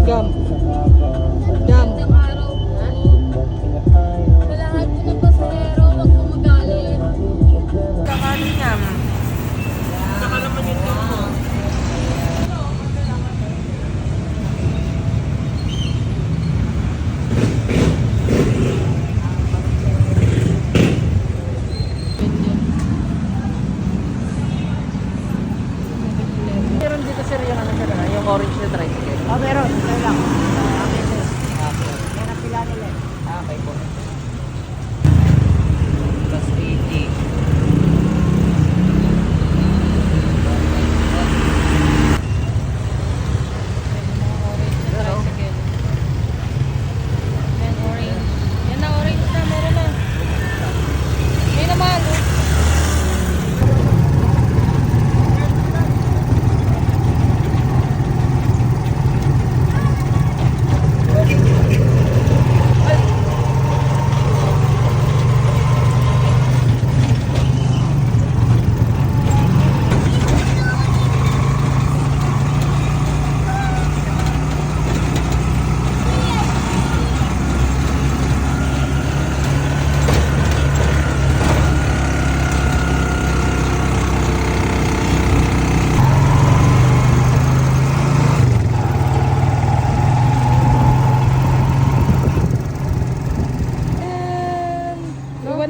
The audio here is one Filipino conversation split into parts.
Gam. Gam. Isang araw po. Sa lahat po ng pasahero, huwag po magalit. Kakanin niya. Saka naman yung turbo. Meron dito sir yung ano sir, yung orange na tricycle. Oh, meron. Meron lang. Yan ang pila nila. Okay po. Plus 80. Yan, orange. Yan na, orange na. Meron na. May naman.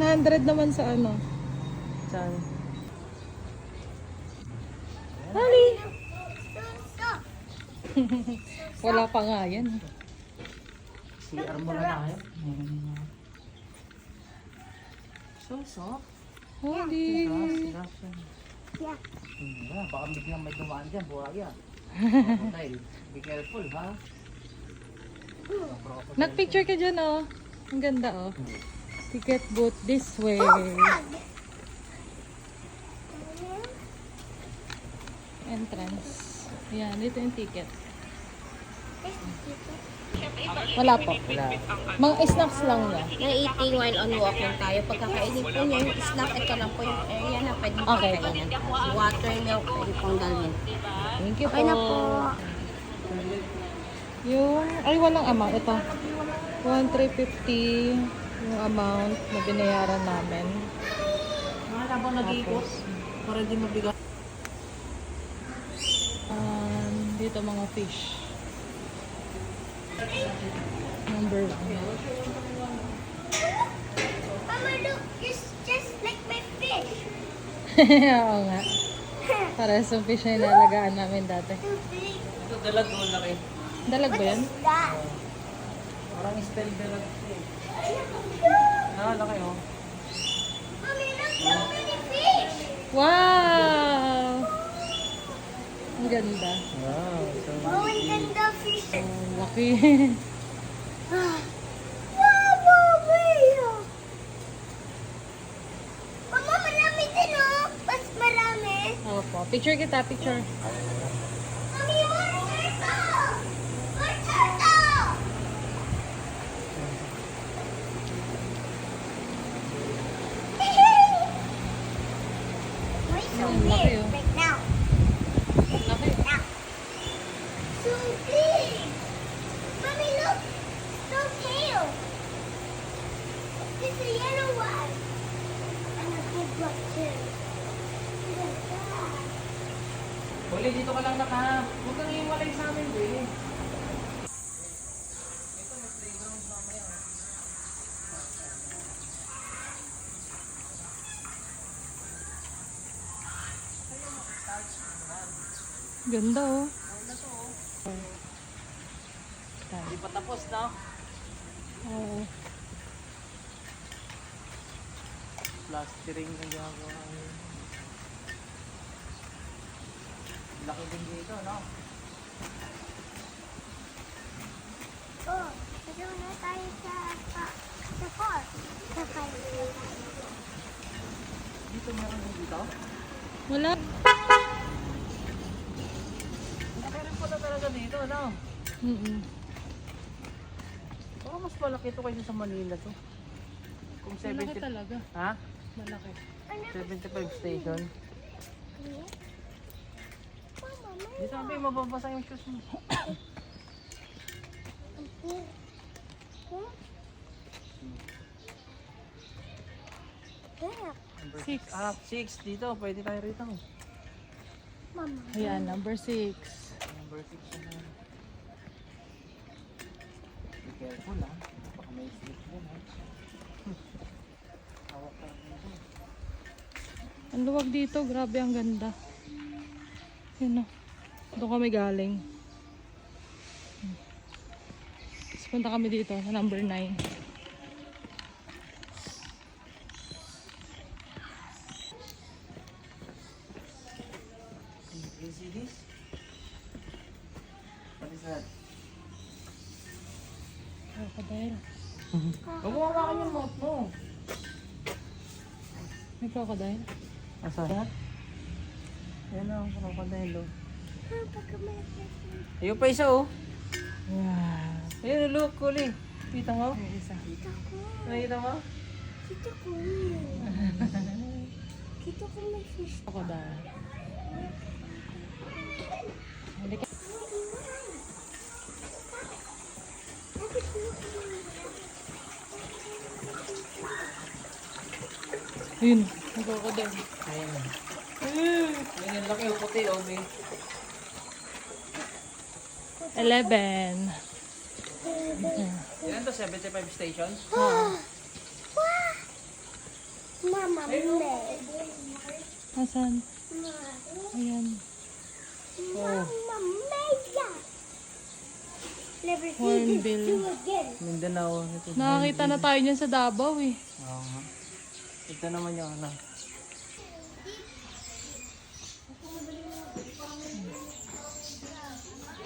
And 100 naman sa ano. Saan? Hali! Wala pa nga yan. CR mo na tayo. So. Hali! Baka biglang may dumaan dyan, buhaya. Be careful, ha? Nag-picture ka dyan, oh. Ang ganda, oh. Ticket booth this way. Entrance. Yan, dito yung ticket. Wala po. Mga snacks lang niya. Na eating while on walking tayo. Pagkakainin po niya yung snack, ito lang po yung area na pwede po Okay. kainin. Water, milk, pwede pong dalhin. Thank you po. Okay na po. Yung, ay walang amount. Ito. 1,350 yung amount na binayaran namin. Mga habang nag-iikot, para di mabigat. Dito mga fish. Number 1. Mama, look, it's just like my fish. Oo nga. Para sa fish na inalagaan namin dati. Ito, dalag mo laki. Dalag ba yan? That. Parang spell dalag. Laki, oh. Mommy, look, so many fish. Wow! Ang ganda. Wow, so Oh, ang ganda fish. Ang laki. Wow, Bobby! Mama, marami din, oh. Mas marami. Opo. Picture kita, picture. Mommy, more turtle! More turtle! Why so Ang laki, big oh. right now? Ang laki. Now. So big! Mommy, look! So tail! It's a yellow one! And a big one too. Look at that. Huli, dito ka lang naka. Huwag kang iwalay sa amin, Billy. Ganda, oh. Hindi pa tapos, no? Oo. Plastering yung ginagawa. Laki din dito, no? Oh, ito na tayo sa park. Dito meron din dito. Wala. Laki rin pala talaga dito, no? Parang mas malaki ito kaysa sa Manila to. Kung Malaki 70... talaga. Ha? Malaki. 75 station. Di sabi, mababasa yung shoes mo. Here. Here. There. Number 6. 6 dito. Pwede tayo rito. Mama. Ayan, number 6. Number 6 na. Be careful ah. Baka may slip mo ha. Hawak ka lang dito. Ang luwag dito, grabe ang ganda. Yun o. Doon kami galing. Tapos punta kami dito sa number 9. You see this? What is that? Crocodile. Huwag mo hawakan yung mouth mo. May crocodile? Asa? Yan ang crocodile oh. Pagka may Ayun pa isa oh. Wow. Ayun, look, kuli. Kita mo? May isa. kita ko. Nakita mo? Kita ko. Kita ko may fish. Crocodile. Halika. Yun. May crocodile. Ayun. Ayun, ang laki oh, puti oh, may. 11. Ilan to? 75 station? Mama, Mama. Asan? Ayan. Mama, Maya. Never see Hornbill. this do again. Mindanao. Ito. Nakakita na tayo niyan sa Davao eh. Oo nga. Ito naman yung ano.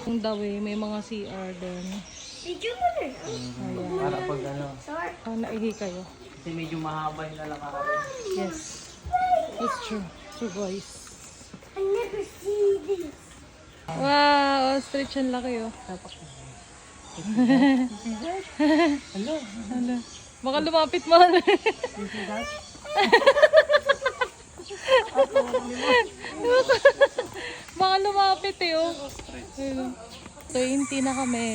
Yung dawi, may mga CR din. Did you put it? Para pag ano. Sorry. Oh, naihi kayo. Kasi medyo mahaba yung lalakarin. Yes. It's true. True voice. I never see this. Wow, ostrich ang laki oh. Hello. Ano? Baka lumapit mo. Baka lumapit eh oh. Ayun. 20 na kami.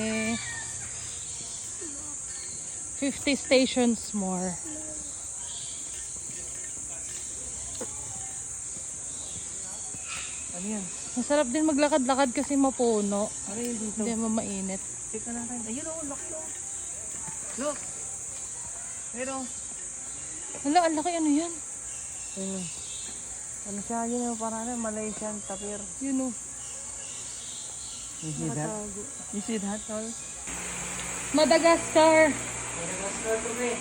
50 stations more. Ano yan? Masarap din maglakad-lakad kasi mapuno. Ano yun dito? Hindi mainit. Tika natin. Ayun oh, laki oh. Look. Ayun oh. Hala, ang laki ano yan? Ayun. Ano siya? Yun oh, parang ano, Malaysian tapir. Yun oh. You see that? Nakatago. You see that all? Madagascar. Madagascar to me.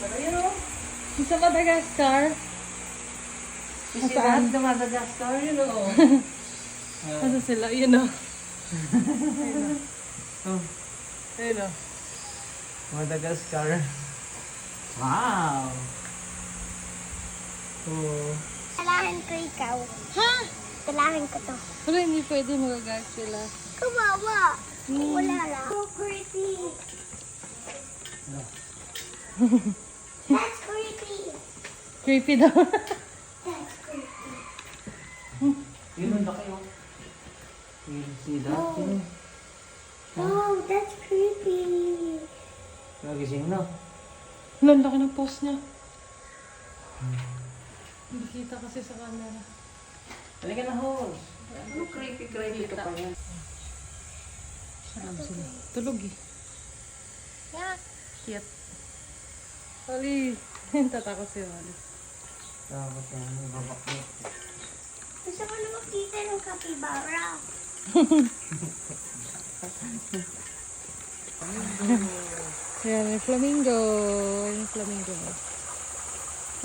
Pero yun oh. Yung sa Madagascar. You see Saan? that? The Madagascar, yun oh. Ano sila? Yun oh. Oh. Ayun oh. Madagascar. Wow! Oh. Talahan ko ikaw. Ha? Talahan ko to. Pero hindi pwede magagag sila. Kawawa. Wala lang. So creepy. That's creepy. Creepy daw. That's creepy. Yun ang laki oh. You see that? Yun. Oh, that's creepy. Nagising na. Hala, ang laki ng post niya. Hindi kita kasi sa camera. Halika na ho. Ano creepy ka pa yan? Saan sila? Tulog eh. Yeah. Cute. Oli. Tatakot si Oli. Dapat yan. Babak mo. Gusto ko na makita ng kapibara. Yan, may flamingo. Yung flamingo.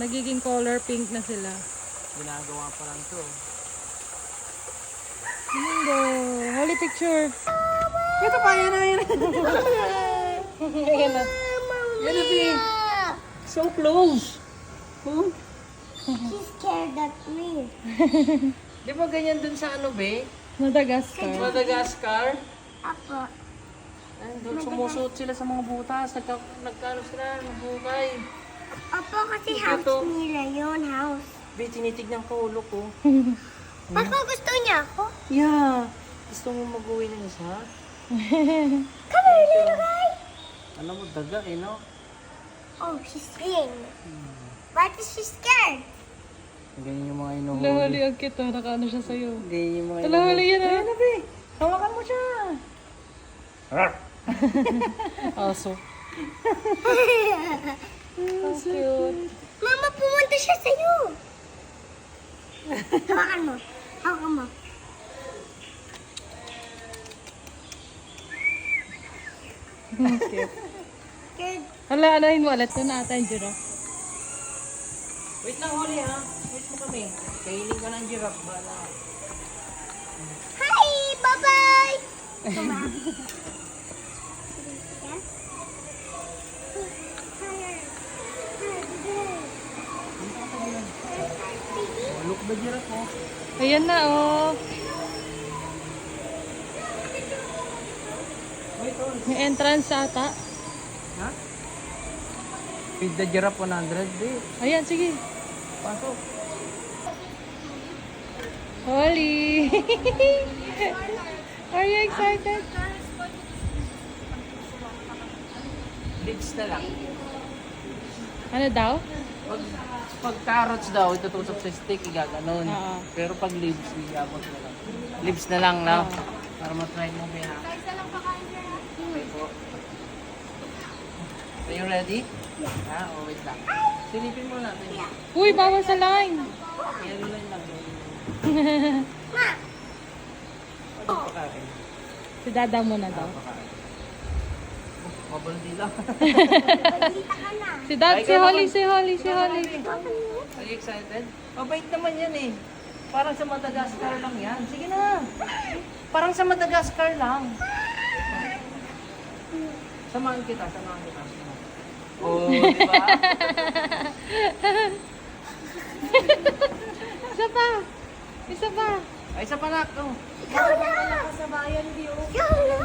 Nagiging color pink na sila. Ginagawa pa lang to. Flamingo. Holy picture. Ito pa yan na yun. Yan na. Yan na be. So close. Oh. She's scared at me. Di ba ganyan dun sa ano be? Madagascar. Madagascar? Apo. Doon sumusuot sila sa mga butas. Nagkano sila ng bukay. Apo kasi Ito. house nila yun, house. Be, tinitignan ko ulo ko. Papa, gusto niya ako? Yeah. Gusto mo mag-uwi ng isa? Come here, little guy. Alam mo, daga eh, no? Oh, she's scared. Why is she scared? Ganyan yung mga inuhuli. Talahuli, ang cute oh. Nakaano siya sa'yo. Ganyan yung mga Talahuli yan ah. Ayan, be. Hawakan mo siya. Aso. Ang cute. Mama, pumunta siya sa'yo. Hawakan mo. Hawakan mo. Cute. Good. Hala, anahin mo ulit. Ito na ata yung giraffe. Wait lang, huli ha. Wait mo kami. Kainin ka ng giraffe. Bala. Hi! Bye-bye! Come on. Look the giraffe, oh. Ayan na oh. Wait, oh. May entrance ata. Ha? Feed the giraffe 100, be. Ayan, sige. Pasok. Holly! Are you excited? Lips na lang. Ano daw? Pag carrots daw, itutusok sa stick, igaganon. Oo. Pero pag leaves, iabot na lang. Leaves na lang, no? Oo. Para matry mo, be, ha? Okay po. Are you ready? Ha? Oh, wait lang. Silipin mo natin. Uy, bawal sa line! Yellow line lang. Pagpakain. Si Dada muna daw. Pagpakain. Mabaldi lang. Balita ka na. Si Dad, si Holly, si Holly, si Holly. Are you excited? Mabait naman yan eh. Parang sa Madagascar lang yan. Sige na. Parang sa Madagascar lang. Samahan kita, samahan kita. Oh, di ba? Isa pa! Isa pa! Ay, sa panak. Oh. Ikaw na. Ikaw na.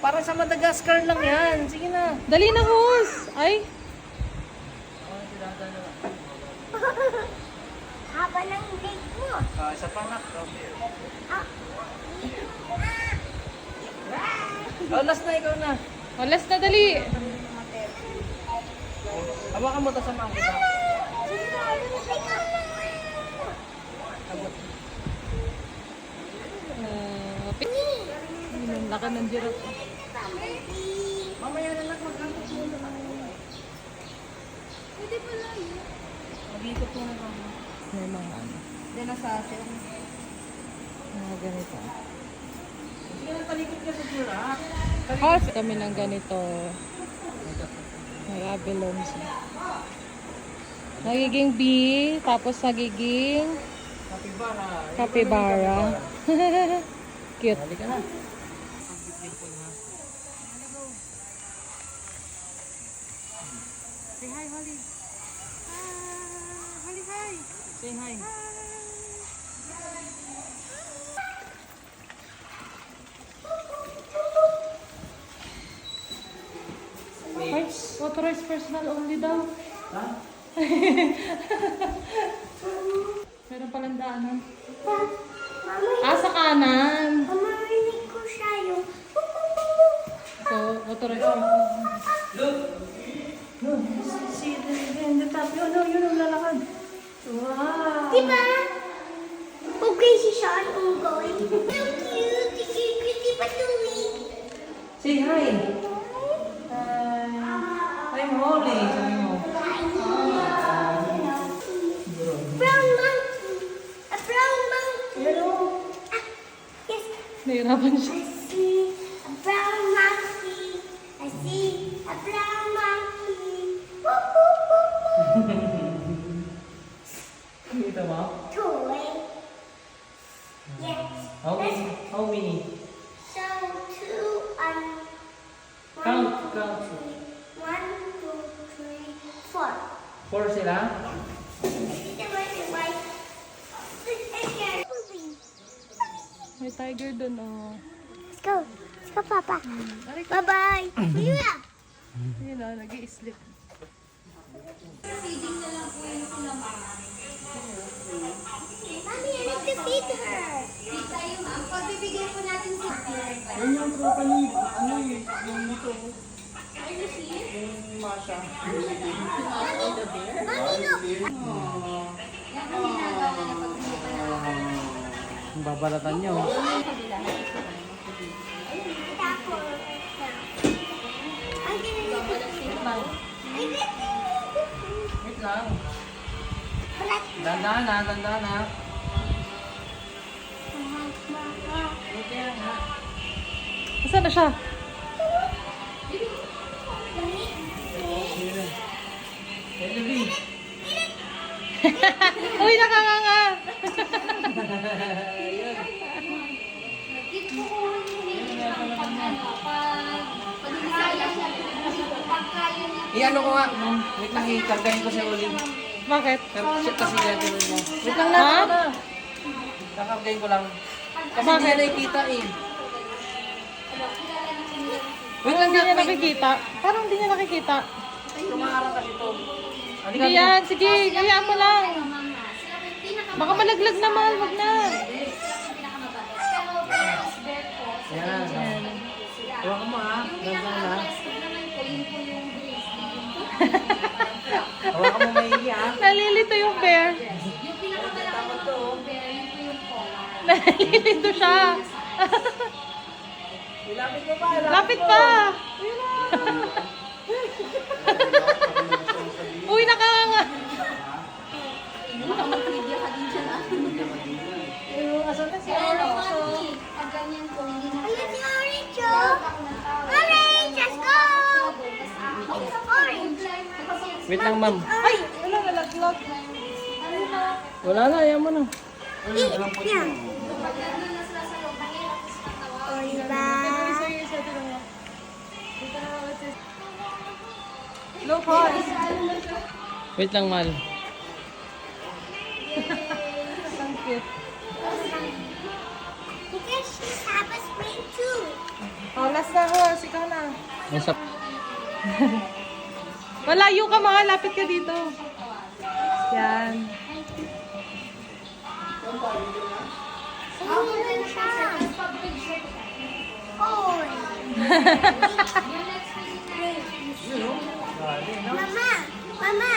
Parang sa Madagascar lang yan. Sige na. Dali na, hose! Ay! Haba ng leg mo. Sa panak. Ah. Oh, last na, ikaw na. Walas na, dali! Hawakan mo to sa mga kita. Ang laki ng giraffe. Mamaya na lang mag-antok muna tayo. Pwede pala yun. Mag-ikot muna kami. May mga ano. Hindi na sa atin. Mga ganito. Sige na, talikot ka sa giraffe. Hot kami ng ganito. May abalone siya. Nagiging bee, tapos nagiging Kapibara. capybara. Cute. Halika na. Say hi, Holly. Holly, hi. Say hi. Ay, authorized personal only daw. Ha? Meron palang daanan. Mama, Sa kanan. marinig ko siya yung... So, authorized personal. Look! Look! See the top. Yun ang lalakad. Wow! Di ba? Okay si Sean ongoing. So cute. Di ba tuwing? Say hi! I'm Holly. Sabi mo. Brown monkey. A brown monkey. Ah, yes. Nahirapan siya. I see a brown monkey. I see a brown monkey. Woo, woo, woo, woo. Kita mo? Toy. Yes. How many? How many? So two and Count. 1, 2, 3, 4. 4 sila? May tiger dun, oh. Let's go. Let's go, Papa. Bye-bye. Yeah. Yun, oh, nag-i-sleep. Mommy, I need to feed her. Pagbibigyan po natin si Yan yung tropa ni, ano eh, yung nito. Yung Masha. Ang babalatan niyo. Wait lang. Dandahan na, dandahan na. Okay na. Asan na siya? Hey, Levi. Uy, nakanganga! Ano ko nga. Wait lang, ikargahin ko si Oli. Bakit? Kasi gagawin mo. Wait lang na. Ha? Kakargahin ko lang. Kasi Bakit? hindi na nakikita eh. Wait lang, hindi niya nakikita. Parang hindi niya nakikita. Tumaharang kasi ito. Sige yan, sige, kaya mo lang. Baka malaglag na, mahal, wag na. Yan. Huwag mo ha. Ganda na. Hawakan mo maigi ha. Nalilito yung bear. Tama to. Nalilito siya. Ilapit mo pa. Lapit pa. Uy, nakanganga. Ayun si Orange, oh. Orange, let's go! Orange. Wait lang ma'am. Ay, wala, nalaglag. Wala na, ayaw mo na. Yan. O, diba? Low cost. Wait lang mahal. Ang cute. Because she's have a spring too. Oh, last na horse. Ikaw na. Nasa... Malayo ka, mga lapit ka dito. Yan. Oh, ganun siya. Oh. Mama, mama.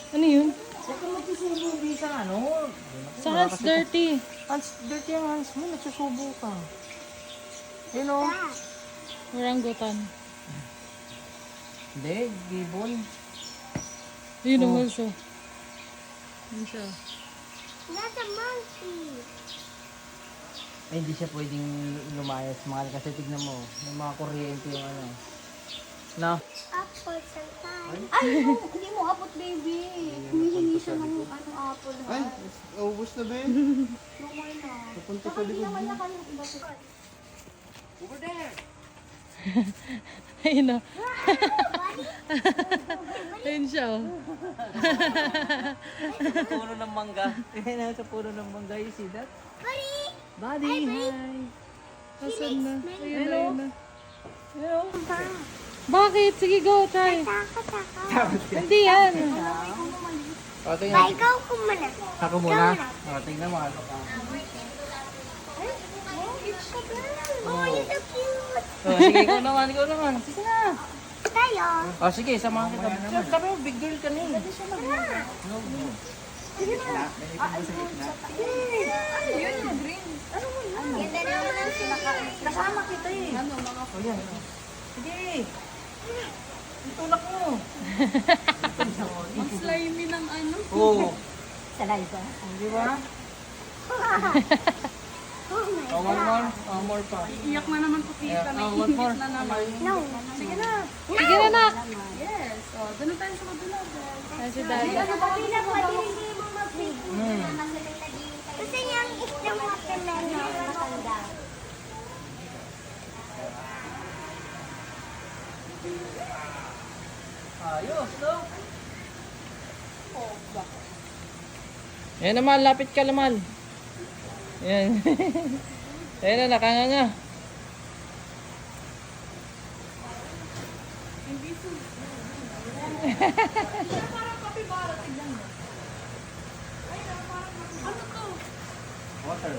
Ano yun? Huwag ka magsusubo sa ano. Sa hands dirty. Hands, dirty ang hands mo. Nagsusubo ka. Yun o. Orangutan. Hindi, gibon. Yun ang Oh. also. Yun siya. That's a monkey. Ay, hindi siya pwedeng lumayas. Mahal kasi tignan mo. May mga kuryente yung ano. No? Apple sometimes. Ay, no, hindi mo apot, baby. Humihingi siya ng ano, apple. Ay, ubus na ba yun? Normal na. Napunta Saka sa hindi likod naman mo. nakayong iba sa... Ayun na. Ayun siya, oh. Sa puno ng mangga. Ayun sa puno ng mangga. You see that? Buddy. Buddy, hi. Asan na? Ayun na, Hello. ayun na. Bakit? Sige, go, try. Takot. Hindi yan. O, tingnan. Ba, ikaw kumana. Ako muna. O, tingnan mo. Oh, you're so cute. O, sige, ikaw naman, ikaw naman. Sige na. Tayo. O, sige, samahan kita. Sabi mo, big girl ka na eh. Ganda naman ang sinakain. Kasama kita eh. O, yan. Sige. Itulak mo. Ang slimy ng ano. Oo. Saliva. Di ba? Oh, one more. One more pa. Iyak na naman po kita. Oh, one more. Na naman. No. Sige na. Sige na, nak. Yes. O, doon na tayo sa kabila. Ay, si daddy. Kapila pa din hindi mo mag-big. Hmm. Gusto niyang isang watermelon. Matanda. Ayos, no? Yan naman, lapit ka naman. Yan. Ayan na, nakanganga. water.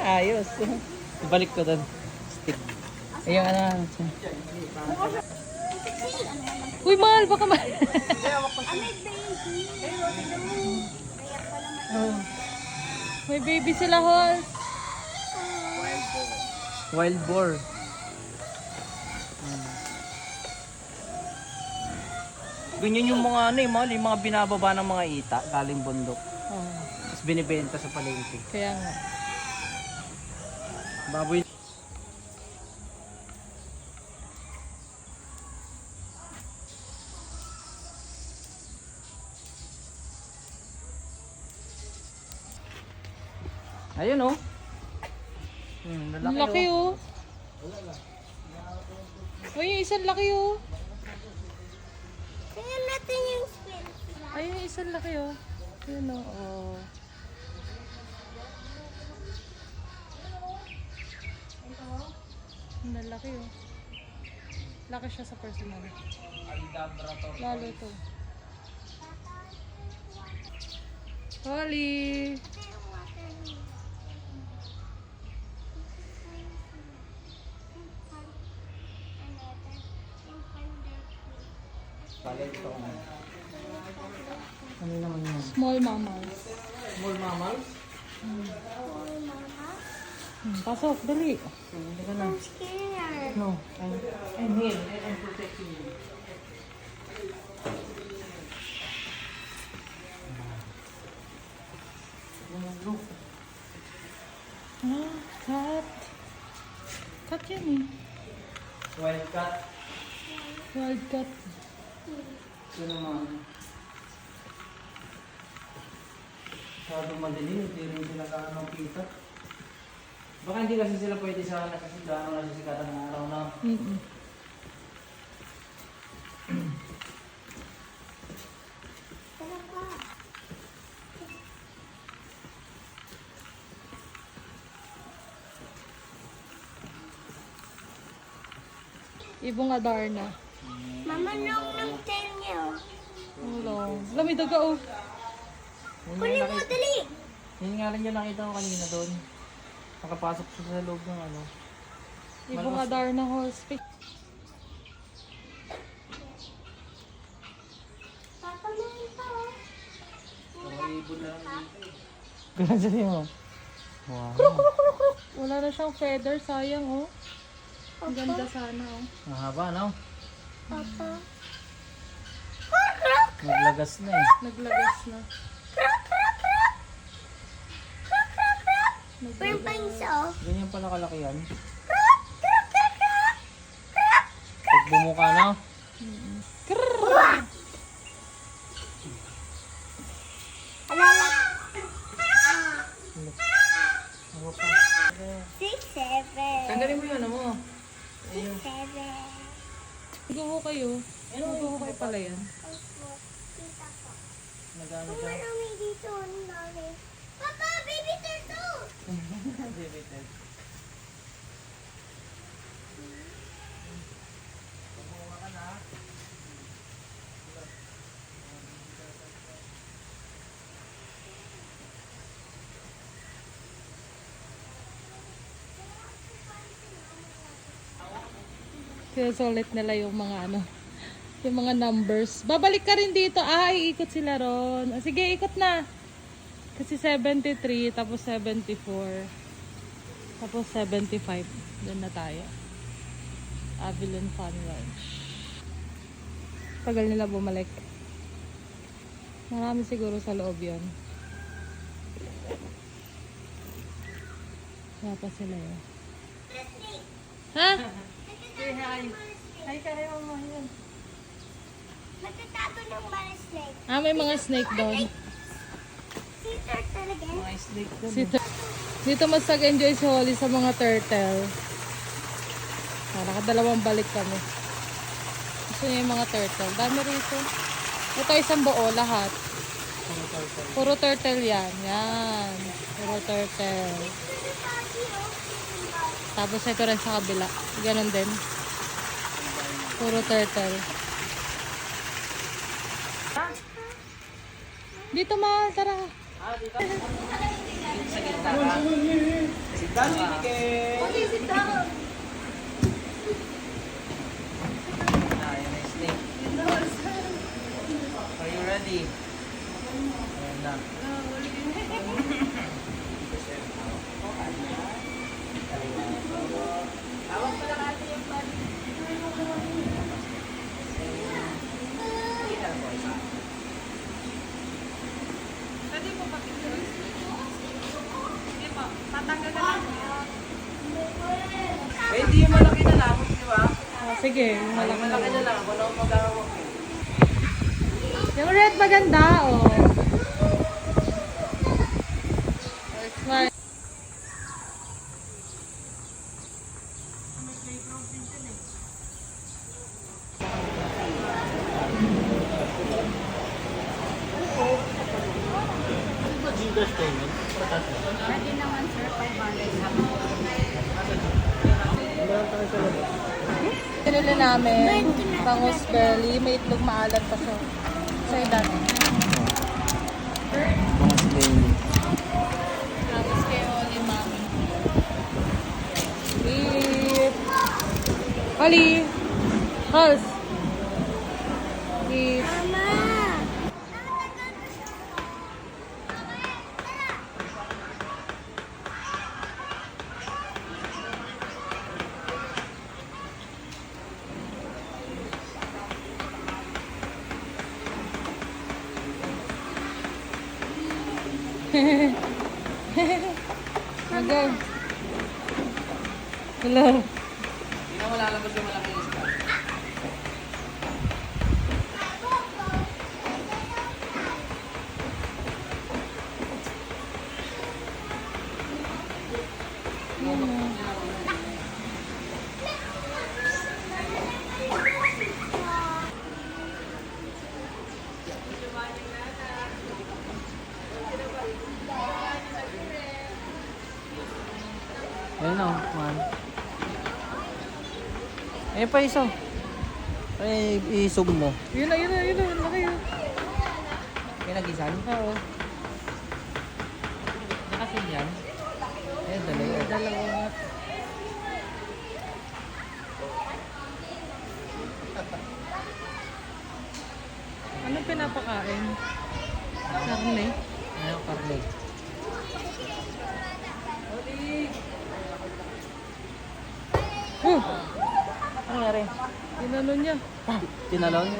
Ayos. Ibalik ko doon. Stick. Ayun, ano. Uy, mahal, baka mahal. May baby sila, Hol. Wild boar. Ganyan yung mga ano eh, mahal, yung mga binababa ng mga ita galing bundok. Oh, Tapos binibenta sa palengke. kaya nga. Baboy. Ayun oh. Ang Lalaki, laki, oh. Uy, yung isang laki, oh. Tingnan natin yung spin. Ay, yung isang laki, oh. Yun, oh. Oh. Ang lalaki, oh. Laki siya sa personal. Lalo to. Holly! Ano naman yun? Small mammals. Small mammals? Pasok, dali. Hindi ka na. I'm scared. No. I'm here. I'm protecting you. Ah, cat. Cat yan, eh. Wild cat. Wild cat. Ito naman. Masyadong madilim, hindi rin sila kaano kita. Baka hindi kasi sila pwede sa kasi gaano na sisikatan ng araw na. Mm-mm. Tara pa. Ibong Adarna. Mama, long ng tail niya. Oh. Hello. Lami daga, oh. Kunin mo, dali. Yun nga rin yung nakita ko kanina doon. Nakapasok siya sa loob ng ano. Ibong Adarna horse. Papa, meron pa. Oh. Ganun sa'yo mo. Wow. Wala na siyang feather, sayang, oh. Ang ganda sana, oh. Mahaba, no? Papa. Naglagas na eh. Naglagas na. Meron pa isa, oh. Ganyan pala kalaki yan. Pag bumuka na. Alala. Ano pa? 6, 7. Tanggalin mo yun, ano mo? 6, 7. Mag-uho kayo. Mag-uho kayo pala yan. Kita ko. Nagano Ang siya? marami dito, ang dami. Papa, baby turtle! Sinusulit nila yung mga ano, yung mga numbers. Babalik ka rin dito. Ah, iikot sila ron. Ah, sige, ikot na. Kasi 73, tapos 74, tapos 75. Doon na tayo. Avalon Fun Ranch. Tagal nila bumalik. Marami siguro sa loob yun. Kaya pa sila yun. Ha? Say hi. Hi ka rin mo yan. Matatago ng mga snake. Ah, may mga snake doon. Sea turtle again. Mga snake doon. Dito mas nag-enjoy si Holly sa mga turtle. Nakadalawang balik kami. Gusto niya yung mga turtle. Dami rito. Ito isang buo lahat. Puro turtle yan. Yan. Puro turtle. Tapos ito rin sa kabila. Ganon din. Puro turtle. Dito, mahal. Tara. Ah, dito. Sa gitna ka. Sit down, Miguel. Okay, sit down. Ayan na yung snake. Are you ready? Ayan na. Pwede mo pa picture? Sige po. Tatanggal ka lang. Eh, di yung malaki na lang, di ba? Sige. Ay, malaki na lang. Ako na ang maghahawak eh. Yung red maganda, oh. That's why. Pwede naman, sir, 500. Pinili namin bangus belly. May itlog maalat pa siya. Sa'yo dati. Mas daily. Tapos kay Oli, mami. Beef. Oli. Hals. Beef. Mama! Okay. Hello. Hindi na malalabas yung malaki isda. Ayun o, man. Ayun pa isa. Ay, isog mo. Yun na, yun na, yun na. Yun na kayo. Pinagisan? Oo. Nakasin yan. Ayun, dalawa. Dalawa nga. Ano pinapakain? Karne. Ayun, karne. Ano nangyari? Inano niya. Tinalon?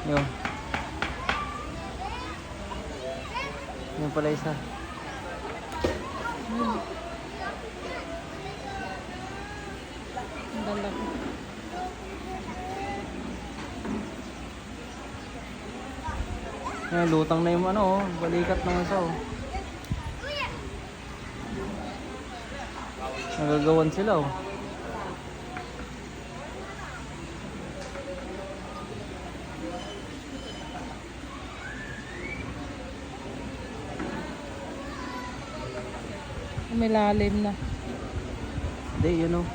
Yun. Yun pala isa. Ang dala ko. Yan, lutang na yung ano, oh, balikat ng isa, oh. Nagagawan sila, oh. Umilalim na. Hindi, yun, oh.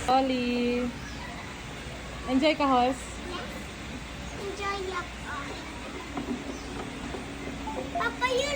Oli. Enjoy ka, Hos? Enjoy your Papa, you